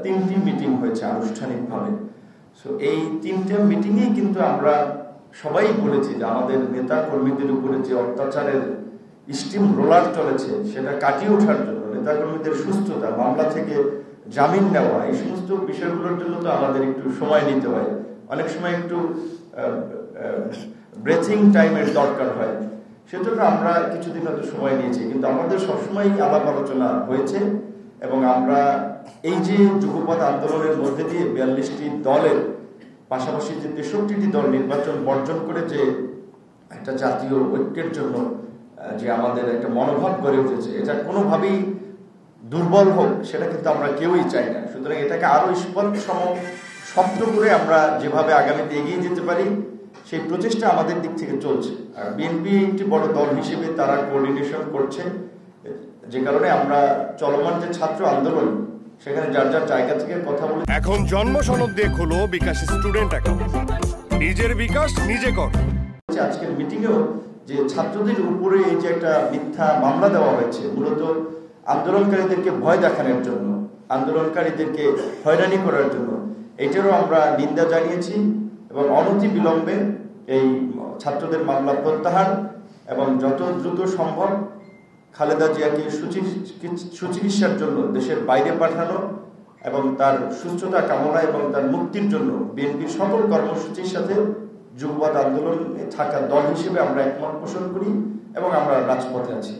3টি মিটিং হয়েছে আনুষ্ঠানিকভাবে। সো এই 3টে মিটিংয়েই কিন্তু আমরা সবাই বলেছি যে আমাদের নেতা কর্মীদের উপরে যে অত্যাচারের স্টিম রোলার চলেছে সেটা কাটিয়ে ওঠার জন্য, নেতা কর্মীদের সুস্থতা, মামলা থেকে জামিন নেওয়া, এই সমস্ত বিষয়গুলোর জন্য তো আমাদের একটু সময় নিতে হয়, অনেক সময় একটু ব্রেথিং টাইমের দরকার হয়। সেজন্য আমরা কিছুদিন হয়তো সময় নিয়েছি, কিন্তু আমাদের সবসময় আলাপ আলোচনা হয়েছে এবং আমরা এই যে যুগপৎ আন্দোলনের মধ্যে দিয়ে 42টি দলের পাশাপাশি যে 63টি দল নির্বাচন বর্জন করে যে একটা জাতীয় ঐক্যের জন্য যে আমাদের একটা মনোভাব গড়ে উঠেছে, এটা কোনোভাবেই দুর্বল হোক সেটা কিন্তু আমরা কেউই চাই না। সুতরাং এটাকে আরো শক্ত করে আমরা যেভাবে আগামীতে এগিয়ে যেতে পারি সেই প্রচেষ্টা আমাদের দিক থেকে চলছে। আর বিএনপি একটি বড় দল হিসেবে তারা কোঅর্ডিনেশন করছে, যে কারণে আমরা চলমান যে ছাত্র আন্দোলন সেখানে যার যার জায়গা থেকে কথা বলে। এখন জন্ম সনদ দিয়ে খোলো বিকাশ স্টুডেন্ট অ্যাকাউন্ট, নিজের বিকাশ নিজে কর। আজকের মিটিংয়েও যে ছাত্রদের উপরে এই যে একটা মিথ্যা মামলা দেওয়া হয়েছে, মূলত আন্দোলনকারীদেরকে ভয় দেখানোর জন্য, আন্দোলনকারীদেরকে হয়রানি করার জন্য, এটারও আমরা নিন্দা জানিয়েছি এবং অনতি বিলম্বে এই ছাত্রদের মামলা প্রত্যাহার এবং যত দ্রুত সম্ভব খালেদা জিয়াকে সুচিকিৎসার জন্য দেশের বাইরে পাঠানো এবং তার সুস্থতা কামনা এবং তার মুক্তির জন্য বিএনপির সকল কর্মসূচির সাথে যুগপৎ আন্দোলনে থাকা দল হিসেবে আমরা একমত পোষণ করি এবং আমরা রাজপথে আছি।